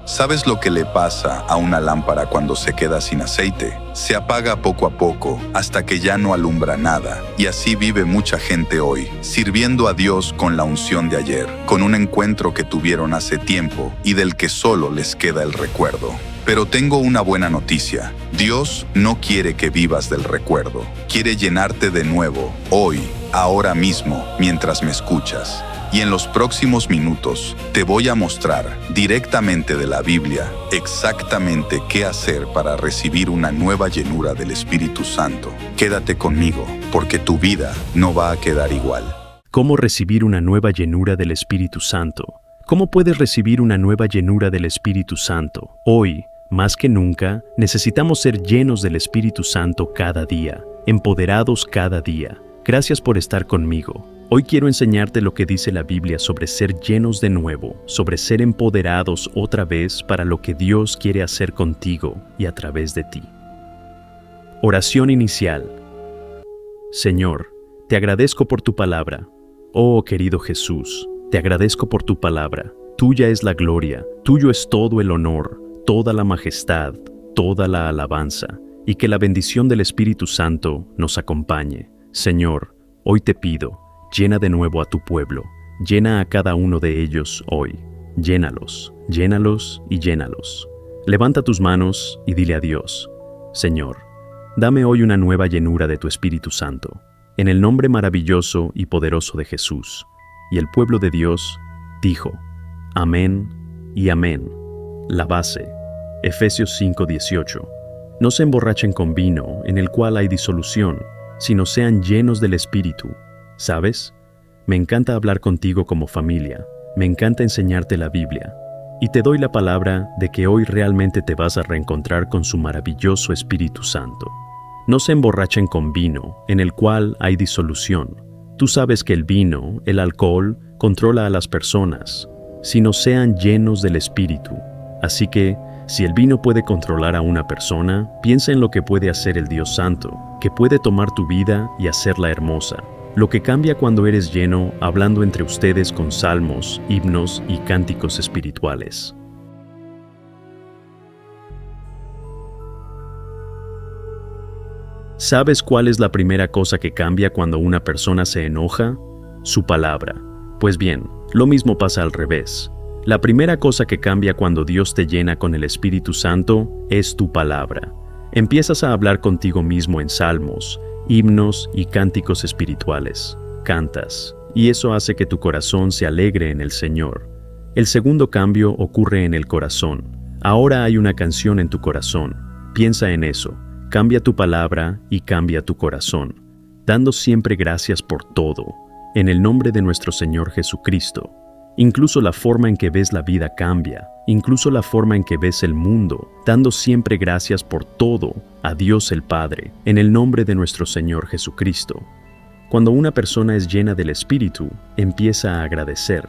¿Sabes lo que le pasa a una lámpara cuando se queda sin aceite? Se apaga poco a poco hasta que ya no alumbra nada. Y así vive mucha gente hoy, sirviendo a Dios con la unción de ayer, con un encuentro que tuvieron hace tiempo y del que solo les queda el recuerdo. Pero tengo una buena noticia. Dios no quiere que vivas del recuerdo. Quiere llenarte de nuevo, hoy, ahora mismo, mientras me escuchas. Y en los próximos minutos te voy a mostrar directamente de la Biblia exactamente qué hacer para recibir una nueva llenura del Espíritu Santo. Quédate conmigo, porque tu vida no va a quedar igual. ¿Cómo recibir una nueva llenura del Espíritu Santo? ¿Cómo puedes recibir una nueva llenura del Espíritu Santo? Hoy, más que nunca, necesitamos ser llenos del Espíritu Santo cada día, empoderados cada día. Gracias por estar conmigo. Hoy quiero enseñarte lo que dice la Biblia sobre ser llenos de nuevo, sobre ser empoderados otra vez para lo que Dios quiere hacer contigo y a través de ti. Oración inicial. Señor, te agradezco por tu palabra. Oh, querido Jesús, te agradezco por tu palabra. Tuya es la gloria, tuyo es todo el honor, toda la majestad, toda la alabanza, y que la bendición del Espíritu Santo nos acompañe. Señor, hoy te pido, llena de nuevo a tu pueblo, llena a cada uno de ellos hoy. Llénalos, llénalos y llénalos. Levanta tus manos y dile a Dios: Señor, dame hoy una nueva llenura de tu Espíritu Santo, en el nombre maravilloso y poderoso de Jesús. Y el pueblo de Dios dijo: Amén y amén. La base, Efesios 5:18. No se emborrachen con vino, en el cual hay disolución, sino sean llenos del Espíritu. ¿Sabes? Me encanta hablar contigo como familia, me encanta enseñarte la Biblia, y te doy la palabra de que hoy realmente te vas a reencontrar con su maravilloso Espíritu Santo. No se emborrachen con vino, en el cual hay disolución. Tú sabes que el vino, el alcohol, controla a las personas, sino sean llenos del Espíritu. Así que, si el vino puede controlar a una persona, piensa en lo que puede hacer el Dios Santo, que puede tomar tu vida y hacerla hermosa. Lo que cambia cuando eres lleno, hablando entre ustedes con salmos, himnos y cánticos espirituales. ¿Sabes cuál es la primera cosa que cambia cuando una persona se enoja? Su palabra. Pues bien, lo mismo pasa al revés. La primera cosa que cambia cuando Dios te llena con el Espíritu Santo es tu palabra. Empiezas a hablar contigo mismo en salmos, himnos y cánticos espirituales. Cantas, y eso hace que tu corazón se alegre en el Señor. El segundo cambio ocurre en el corazón. Ahora hay una canción en tu corazón. Piensa en eso. Cambia tu palabra y cambia tu corazón, dando siempre gracias por todo, en el nombre de nuestro Señor Jesucristo. Incluso la forma en que ves la vida cambia, incluso la forma en que ves el mundo, dando siempre gracias por todo a Dios el Padre, en el nombre de nuestro Señor Jesucristo. Cuando una persona es llena del Espíritu, empieza a agradecer,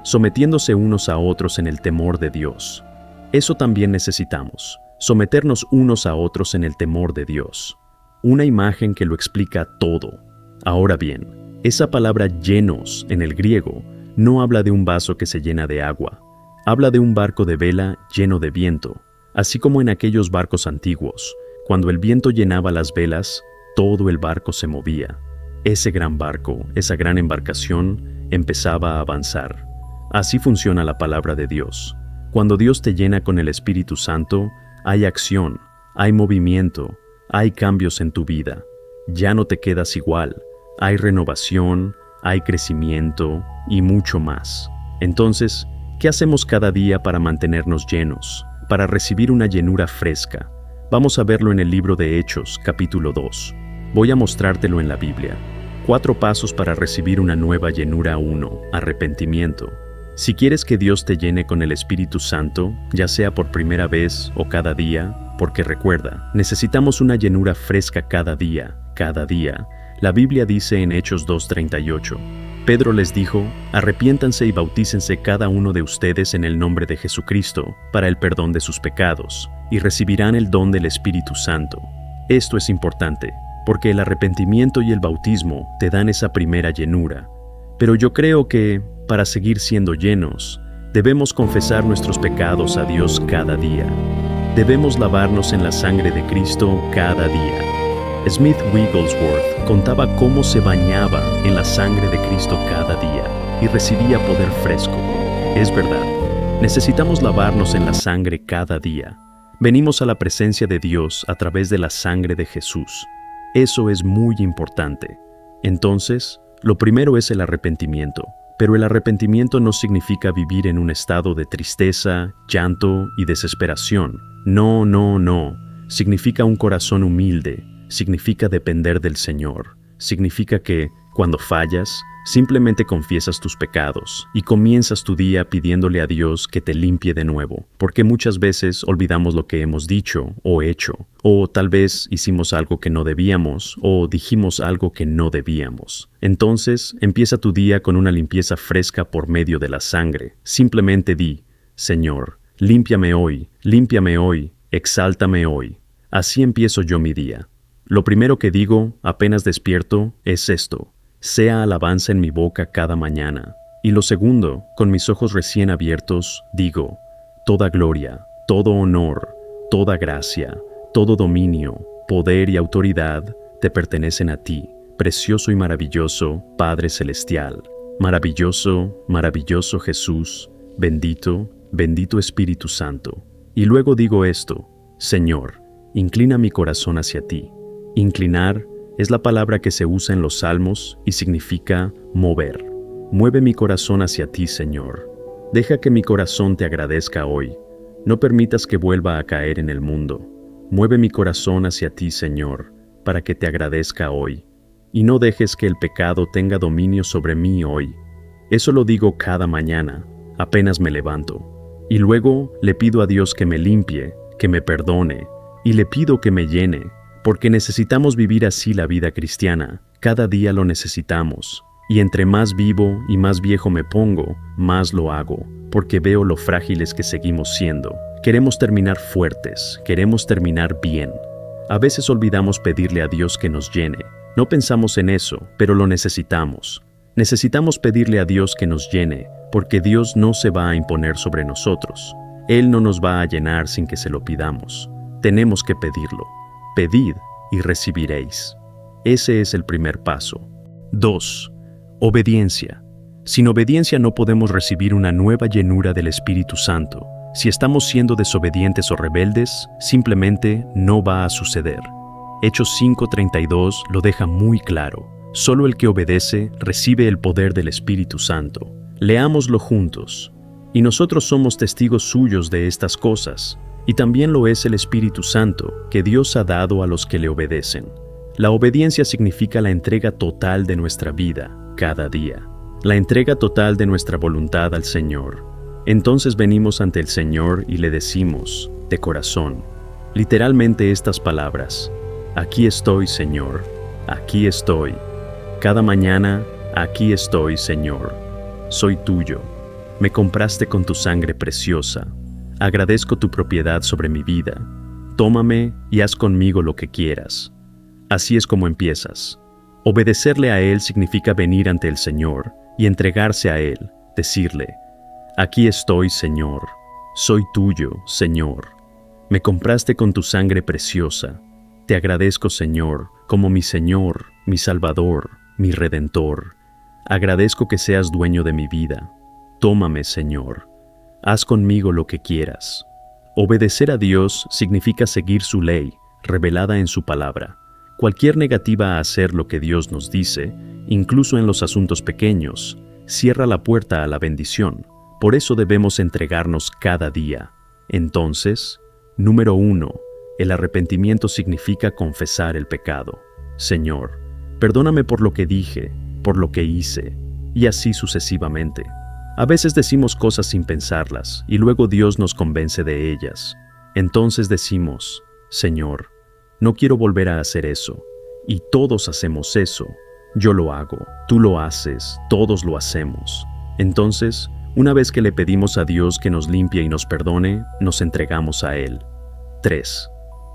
sometiéndose unos a otros en el temor de Dios. Eso también necesitamos, someternos unos a otros en el temor de Dios. Una imagen que lo explica todo. Ahora bien, esa palabra llenos en el griego no habla de un vaso que se llena de agua, habla de un barco de vela lleno de viento, así como en aquellos barcos antiguos, cuando el viento llenaba las velas, todo el barco se movía. Ese gran barco, esa gran embarcación, empezaba a avanzar. Así funciona la palabra de Dios. Cuando Dios te llena con el Espíritu Santo, hay acción, hay movimiento, hay cambios en tu vida. Ya no te quedas igual, hay renovación, hay crecimiento y mucho más. Entonces, ¿qué hacemos cada día para mantenernos llenos, para recibir una llenura fresca? Vamos a verlo en el libro de Hechos, capítulo 2. Voy a mostrártelo en la Biblia. 4 pasos para recibir una nueva llenura. 1. Arrepentimiento. Si quieres que Dios te llene con el Espíritu Santo, ya sea por primera vez o cada día, porque recuerda, necesitamos una llenura fresca cada día. La Biblia dice en Hechos 2:38, Pedro les dijo: arrepiéntanse y bautícense cada uno de ustedes en el nombre de Jesucristo, para el perdón de sus pecados, y recibirán el don del Espíritu Santo. Esto es importante, porque el arrepentimiento y el bautismo te dan esa primera llenura. Pero yo creo que, para seguir siendo llenos, Debemos confesar nuestros pecados a Dios cada día. Debemos lavarnos en la sangre de Cristo cada día. Smith Wigglesworth contaba cómo se bañaba en la sangre de Cristo cada día y recibía poder fresco. Es verdad, necesitamos lavarnos en la sangre cada día. Venimos a la presencia de Dios a través de la sangre de Jesús. Eso es muy importante. Entonces, lo primero es el arrepentimiento. Pero el arrepentimiento no significa vivir en un estado de tristeza, llanto y desesperación. No, no, no. Significa un corazón humilde. Significa depender del Señor. Significa que, cuando fallas, simplemente confiesas tus pecados y comienzas tu día pidiéndole a Dios que te limpie de nuevo, porque muchas veces olvidamos lo que hemos dicho o hecho, o tal vez hicimos algo que no debíamos o dijimos algo que no debíamos. Entonces, empieza tu día con una limpieza fresca por medio de la sangre. Simplemente di, Señor, límpiame hoy, exáltame hoy. Así empiezo yo mi día. Lo primero que digo, apenas despierto, es esto: sea alabanza en mi boca cada mañana. Y lo segundo, con mis ojos recién abiertos, digo: toda gloria, todo honor, toda gracia, todo dominio, poder y autoridad te pertenecen a ti, precioso y maravilloso Padre Celestial. Maravilloso, maravilloso Jesús, bendito, bendito Espíritu Santo. Y luego digo esto: Señor, inclina mi corazón hacia ti. Inclinar es la palabra que se usa en los Salmos y significa mover. Mueve mi corazón hacia ti, Señor. Deja que mi corazón te agradezca hoy. No permitas que vuelva a caer en el mundo. Mueve mi corazón hacia ti, Señor, para que te agradezca hoy. Y no dejes que el pecado tenga dominio sobre mí hoy. Eso lo digo cada mañana, apenas me levanto. Y luego le pido a Dios que me limpie, que me perdone, y le pido que me llene. Porque necesitamos vivir así la vida cristiana. Cada día lo necesitamos. Y entre más vivo y más viejo me pongo, más lo hago, porque veo lo frágiles que seguimos siendo. Queremos terminar fuertes, queremos terminar bien. A veces olvidamos pedirle a Dios que nos llene. No pensamos en eso, pero lo necesitamos. Necesitamos pedirle a Dios que nos llene, porque Dios no se va a imponer sobre nosotros. Él no nos va a llenar sin que se lo pidamos. Tenemos que pedirlo. Pedid y recibiréis. Ese es el primer paso. 2. Obediencia. Sin obediencia no podemos recibir una nueva llenura del Espíritu Santo. Si estamos siendo desobedientes o rebeldes, simplemente no va a suceder. Hechos 5:32 lo deja muy claro. Solo el que obedece recibe el poder del Espíritu Santo. Leámoslo juntos. Y nosotros somos testigos suyos de estas cosas. Y también lo es el Espíritu Santo, que Dios ha dado a los que le obedecen. La obediencia significa la entrega total de nuestra vida, cada día. La entrega total de nuestra voluntad al Señor. Entonces venimos ante el Señor y le decimos, de corazón, literalmente estas palabras: aquí estoy, Señor, aquí estoy. Cada mañana, aquí estoy, Señor. Soy tuyo. Me compraste con tu sangre preciosa. Agradezco tu propiedad sobre mi vida. Tómame y haz conmigo lo que quieras. Así es como empiezas. Obedecerle a Él significa venir ante el Señor y entregarse a Él, decirle: aquí estoy, Señor. Soy tuyo, Señor. Me compraste con tu sangre preciosa. Te agradezco, Señor, como mi Señor, mi Salvador, mi Redentor. Agradezco que seas dueño de mi vida. Tómame, Señor. Haz conmigo lo que quieras. Obedecer a Dios significa seguir su ley, revelada en su palabra. Cualquier negativa a hacer lo que Dios nos dice, incluso en los asuntos pequeños, cierra la puerta a la bendición. Por eso debemos entregarnos cada día. Entonces, número 1, el arrepentimiento significa confesar el pecado. Señor, perdóname por lo que dije, por lo que hice, y así sucesivamente. A veces decimos cosas sin pensarlas y luego Dios nos convence de ellas. Entonces decimos: Señor, no quiero volver a hacer eso. Y todos hacemos eso. Yo lo hago, tú lo haces, todos lo hacemos. Entonces, una vez que le pedimos a Dios que nos limpie y nos perdone, nos entregamos a Él. 3.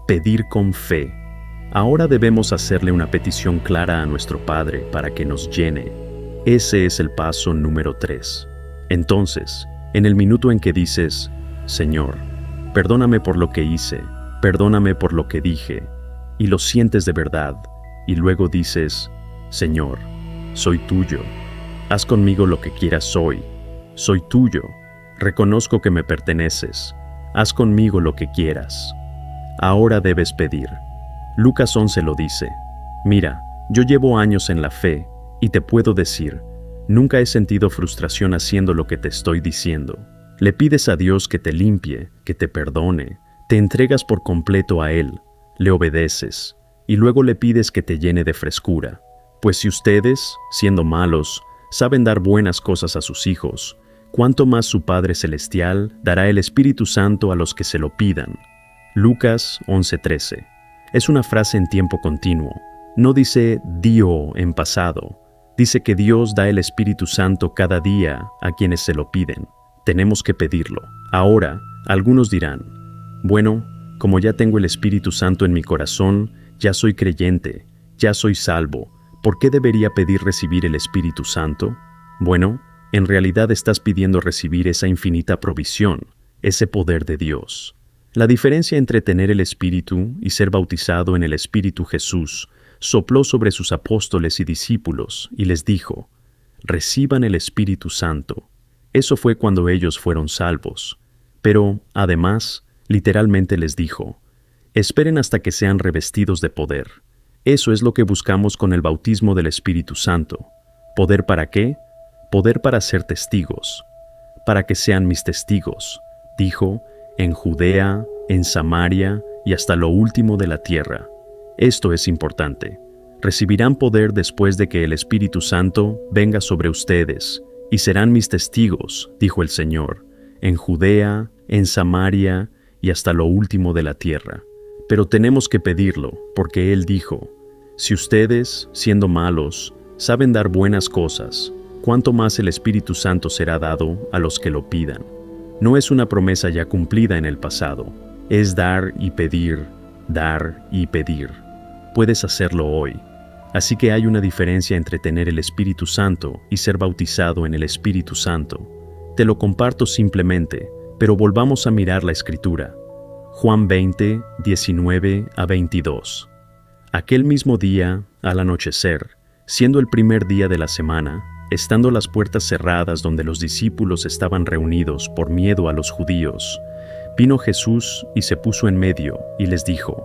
Pedir con fe. Ahora debemos hacerle una petición clara a nuestro Padre para que nos llene. Ese es el paso número 3. Entonces, En el minuto en que dices, Señor, perdóname por lo que hice, perdóname por lo que dije, y lo sientes de verdad, y luego dices, Señor, soy tuyo, haz conmigo lo que quieras hoy, soy tuyo, reconozco que me perteneces, haz conmigo lo que quieras. Ahora debes pedir. Lucas 11 lo dice, mira, yo llevo años en la fe, y te puedo decir, nunca he sentido frustración haciendo lo que te estoy diciendo. Le pides a Dios que te limpie, que te perdone, te entregas por completo a Él, le obedeces, y luego le pides que te llene de frescura. Pues si ustedes, siendo malos, saben dar buenas cosas a sus hijos, ¿cuánto más su Padre Celestial dará el Espíritu Santo a los que se lo pidan? Lucas 11:13. Es una frase en tiempo continuo. No dice dio en pasado. Dice que Dios da el Espíritu Santo cada día a quienes se lo piden. Tenemos que pedirlo. Ahora, algunos dirán, bueno, como ya tengo el Espíritu Santo en mi corazón, ya soy creyente, ya soy salvo, ¿por qué debería pedir recibir el Espíritu Santo? Bueno, en realidad estás pidiendo recibir esa infinita provisión, ese poder de Dios. La diferencia entre tener el Espíritu y ser bautizado en el Espíritu Jesús sopló sobre sus apóstoles y discípulos y les dijo, reciban el Espíritu Santo. Eso fue cuando ellos fueron salvos. Pero, además, literalmente les dijo, esperen hasta que sean revestidos de poder. Eso es lo que buscamos con el bautismo del Espíritu Santo. ¿Poder para qué? Poder para ser testigos. Para que sean mis testigos, dijo, en Judea, en Samaria y hasta lo último de la tierra. Esto es importante. Recibirán poder después de que el Espíritu Santo venga sobre ustedes, y serán mis testigos, dijo el Señor, en Judea, en Samaria y hasta lo último de la tierra. Pero tenemos que pedirlo, porque Él dijo, si ustedes, siendo malos, saben dar buenas cosas, ¿cuánto más el Espíritu Santo será dado a los que lo pidan? No es una promesa ya cumplida en el pasado, es dar y pedir, dar y pedir. Puedes hacerlo hoy. Así que hay una diferencia entre tener el Espíritu Santo y ser bautizado en el Espíritu Santo. Te lo comparto simplemente, pero volvamos a mirar la Escritura. Juan 20, 19 a 22. Aquel mismo día, al anochecer, siendo el primer día de la semana, estando las puertas cerradas donde los discípulos estaban reunidos por miedo a los judíos, vino Jesús y se puso en medio y les dijo,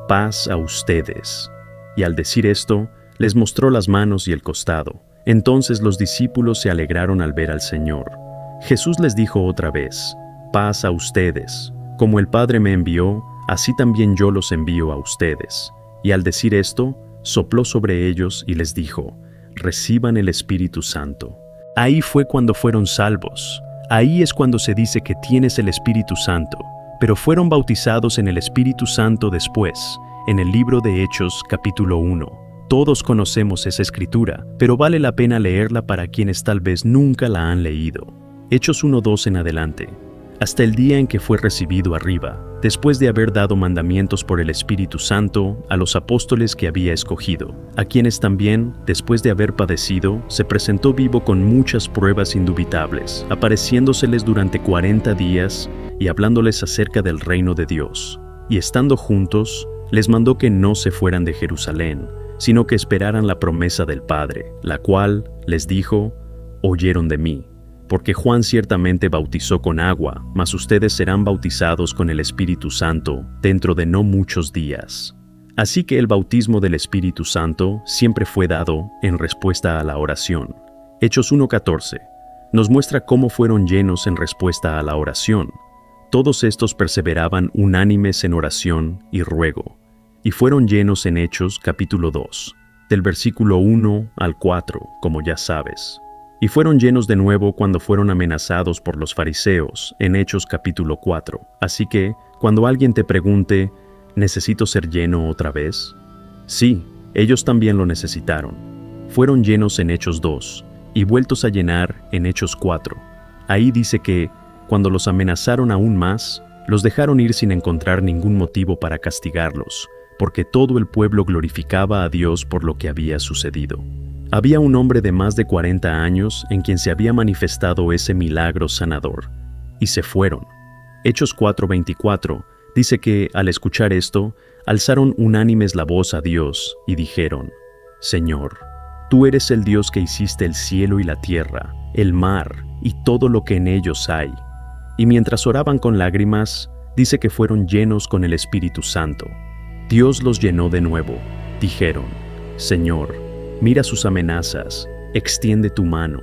paz a ustedes. Y al decir esto, les mostró las manos y el costado. Entonces los discípulos se alegraron al ver al Señor. Jesús les dijo otra vez, paz a ustedes. Como el Padre me envió, así también yo los envío a ustedes. Y al decir esto, sopló sobre ellos y les dijo, reciban el Espíritu Santo. Ahí fue cuando fueron salvos. Ahí es cuando se dice que tienes el Espíritu Santo, pero fueron bautizados en el Espíritu Santo después, en el libro de Hechos, capítulo 1. Todos conocemos esa escritura, pero vale la pena leerla para quienes tal vez nunca la han leído. Hechos 1:2 en adelante. Hasta el día en que fue recibido arriba, después de haber dado mandamientos por el Espíritu Santo a los apóstoles que había escogido, a quienes también, después de haber padecido, se presentó vivo con muchas pruebas indubitables, apareciéndoseles durante 40 días y hablándoles acerca del reino de Dios. Y estando juntos, les mandó que no se fueran de Jerusalén, sino que esperaran la promesa del Padre, la cual, les dijo, oyeron de mí. Porque Juan ciertamente bautizó con agua, mas ustedes serán bautizados con el Espíritu Santo dentro de no muchos días. Así que el bautismo del Espíritu Santo siempre fue dado en respuesta a la oración. Hechos 1:14 nos muestra cómo fueron llenos en respuesta a la oración. Todos estos perseveraban unánimes en oración y ruego, y fueron llenos en Hechos capítulo 2, del versículo 1 al 4, como ya sabes. Y fueron llenos de nuevo cuando fueron amenazados por los fariseos, en Hechos capítulo 4. Así que, cuando alguien te pregunte, ¿necesito ser lleno otra vez? Sí, ellos también lo necesitaron. Fueron llenos en Hechos 2, y vueltos a llenar en Hechos 4. Ahí dice que, cuando los amenazaron aún más, los dejaron ir sin encontrar ningún motivo para castigarlos, porque todo el pueblo glorificaba a Dios por lo que había sucedido. Había un hombre de más de 40 años en quien se había manifestado ese milagro sanador, y se fueron. Hechos 4:24 dice que, al escuchar esto, alzaron unánimes la voz a Dios y dijeron: Señor, tú eres el Dios que hiciste el cielo y la tierra, el mar y todo lo que en ellos hay. Y mientras oraban con lágrimas, dice que fueron llenos con el Espíritu Santo. Dios los llenó de nuevo. Dijeron: Señor, mira sus amenazas, extiende tu mano.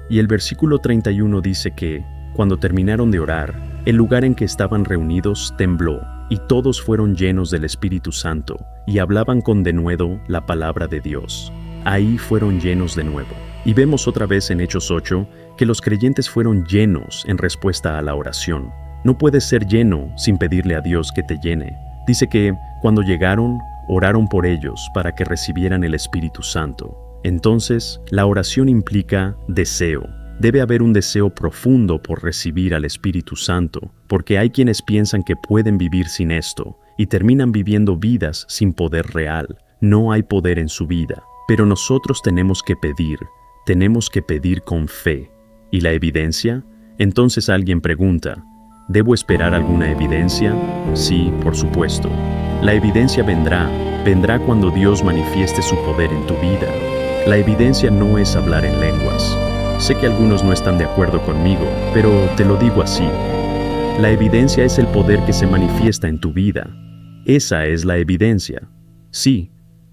Y el versículo 31 dice que, cuando terminaron de orar, el lugar en que estaban reunidos tembló, y todos fueron llenos del Espíritu Santo, y hablaban con denuedo la palabra de Dios. Ahí fueron llenos de nuevo. Y vemos otra vez en Hechos 8 que los creyentes fueron llenos en respuesta a la oración. No puedes ser lleno sin pedirle a Dios que te llene. Dice que, cuando llegaron, oraron por ellos para que recibieran el Espíritu Santo. Entonces, la oración implica deseo. Debe haber un deseo profundo por recibir al Espíritu Santo, porque hay quienes piensan que pueden vivir sin esto, y terminan viviendo vidas sin poder real. No hay poder en su vida, pero nosotros tenemos que pedir con fe. ¿Y la evidencia? Entonces alguien pregunta: ¿debo esperar alguna evidencia? Sí, por supuesto. La evidencia vendrá cuando Dios manifieste su poder en tu vida. La evidencia no es hablar en lenguas. Sé que algunos no están de acuerdo conmigo, pero te lo digo así. La evidencia es el poder que se manifiesta en tu vida. Esa es la evidencia. Sí,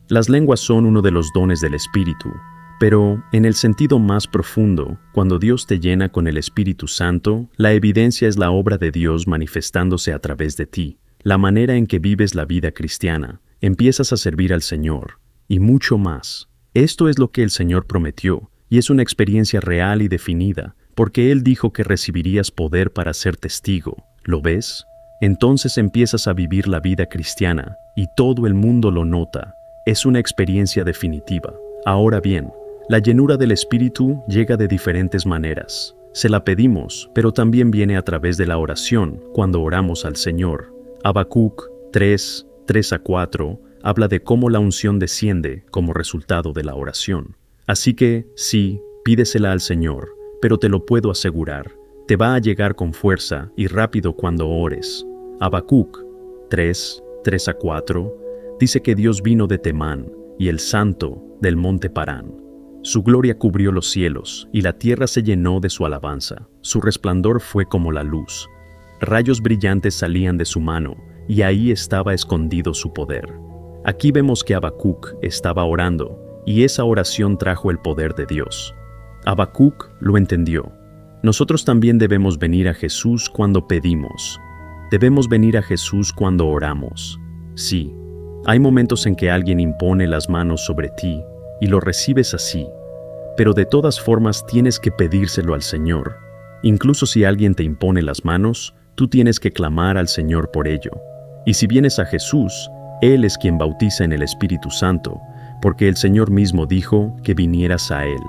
las lenguas son uno de los dones del Espíritu, pero en el sentido más profundo, cuando Dios te llena con el Espíritu Santo, la evidencia es la obra de Dios manifestándose a través de ti. La manera en que vives la vida cristiana, empiezas a servir al Señor, y mucho más. Esto es lo que el Señor prometió, y es una experiencia real y definida, porque Él dijo que recibirías poder para ser testigo. ¿Lo ves? Entonces empiezas a vivir la vida cristiana, y todo el mundo lo nota. Es una experiencia definitiva. Ahora bien, la llenura del Espíritu llega de diferentes maneras. Se la pedimos, pero también viene a través de la oración, cuando oramos al Señor. Habacuc 3:3-4 habla de cómo la unción desciende como resultado de la oración. Así que, sí, pídesela al Señor, pero te lo puedo asegurar, te va a llegar con fuerza y rápido cuando ores. Habacuc 3:3-4 dice que Dios vino de Temán y el Santo del monte Parán. Su gloria cubrió los cielos y la tierra se llenó de su alabanza. Su resplandor fue como la luz. Rayos brillantes salían de su mano y ahí estaba escondido su poder. Aquí vemos que Habacuc estaba orando, y esa oración trajo el poder de Dios. Habacuc lo entendió. Nosotros también debemos venir a Jesús cuando pedimos. Debemos venir a Jesús cuando oramos. Sí, hay momentos en que alguien impone las manos sobre ti y lo recibes así, pero de todas formas tienes que pedírselo al Señor. Incluso si alguien te impone las manos, tú tienes que clamar al Señor por ello. Y si vienes a Jesús, Él es quien bautiza en el Espíritu Santo, porque el Señor mismo dijo que vinieras a Él.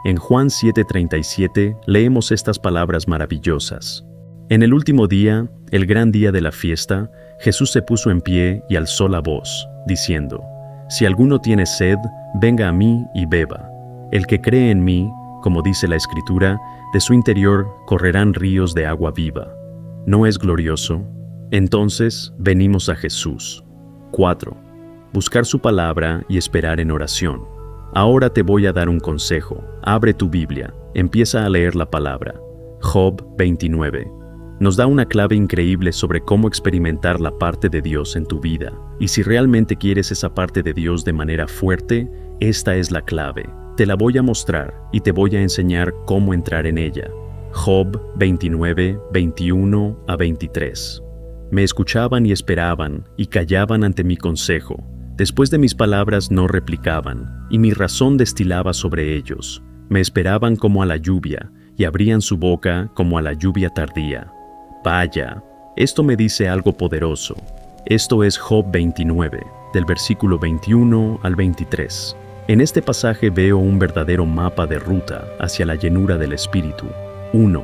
En Juan 7:37 leemos estas palabras maravillosas. En el último día, el gran día de la fiesta, Jesús se puso en pie y alzó la voz, diciendo: Si alguno tiene sed, venga a mí y beba. El que cree en mí, como dice la Escritura, de su interior correrán ríos de agua viva. ¿No es glorioso? Entonces, venimos a Jesús. 4. Buscar su palabra y esperar en oración. Ahora te voy a dar un consejo. Abre tu Biblia, empieza a leer la palabra. Job 29. Nos da una clave increíble sobre cómo experimentar la parte de Dios en tu vida. Y si realmente quieres esa parte de Dios de manera fuerte, esta es la clave. Te la voy a mostrar y te voy a enseñar cómo entrar en ella. Job 29, 21-23. Me escuchaban y esperaban, y callaban ante mi consejo. Después de mis palabras no replicaban, y mi razón destilaba sobre ellos. Me esperaban como a la lluvia, y abrían su boca como a la lluvia tardía. Vaya, esto me dice algo poderoso. Esto es Job 29, del versículo 21 al 23. En este pasaje veo un verdadero mapa de ruta hacia la llenura del Espíritu. 1.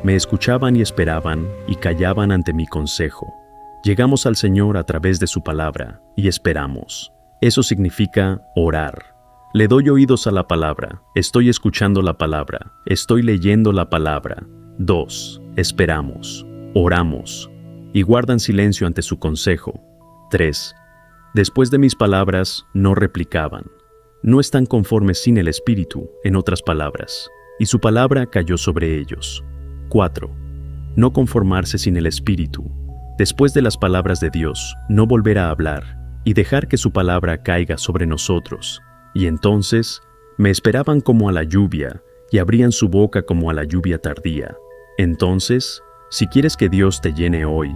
Me escuchaban y esperaban, y callaban ante mi consejo. Llegamos al Señor a través de su palabra, y esperamos. Eso significa orar. Le doy oídos a la palabra, estoy escuchando la palabra, estoy leyendo la palabra. 2. Esperamos, oramos y guardan silencio ante su consejo. 3. Después de mis palabras, no replicaban. No están conformes sin el Espíritu, en otras palabras, y su palabra cayó sobre ellos. 4. No conformarse sin el Espíritu. Después de las palabras de Dios, no volver a hablar y dejar que su palabra caiga sobre nosotros. Y entonces me esperaban como a la lluvia y abrían su boca como a la lluvia tardía. Entonces, si quieres que Dios te llene hoy,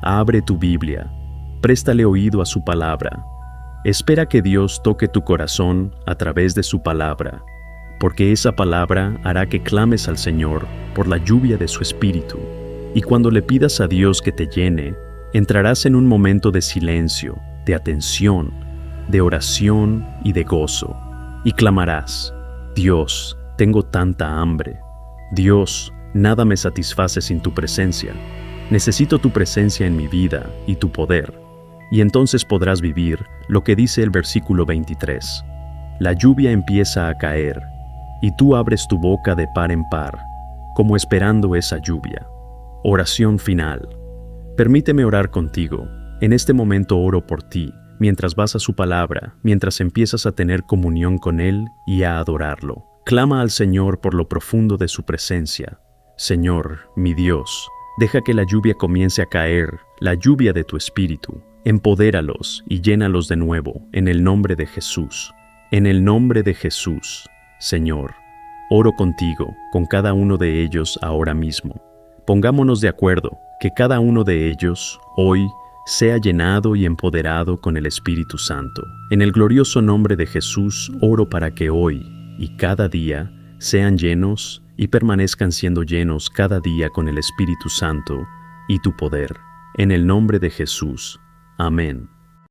abre tu Biblia, préstale oído a su palabra. Espera que Dios toque tu corazón a través de su palabra, porque esa palabra hará que clames al Señor por la lluvia de su Espíritu. Y cuando le pidas a Dios que te llene, entrarás en un momento de silencio, de atención, de oración y de gozo, y clamarás: Dios, tengo tanta hambre. Dios, nada me satisface sin tu presencia. Necesito tu presencia en mi vida y tu poder. Y entonces podrás vivir lo que dice el versículo 23. La lluvia empieza a caer, y tú abres tu boca de par en par, como esperando esa lluvia. Oración final. Permíteme orar contigo. En este momento oro por ti, mientras vas a su palabra, mientras empiezas a tener comunión con Él y a adorarlo. Clama al Señor por lo profundo de su presencia. Señor, mi Dios, deja que la lluvia comience a caer, la lluvia de tu Espíritu. Empodéralos y llénalos de nuevo, en el nombre de Jesús. En el nombre de Jesús, Señor, oro contigo, con cada uno de ellos ahora mismo. Pongámonos de acuerdo, que cada uno de ellos, hoy, sea llenado y empoderado con el Espíritu Santo. En el glorioso nombre de Jesús, oro para que hoy y cada día sean llenos y permanezcan siendo llenos cada día con el Espíritu Santo y tu poder. En el nombre de Jesús. Amén.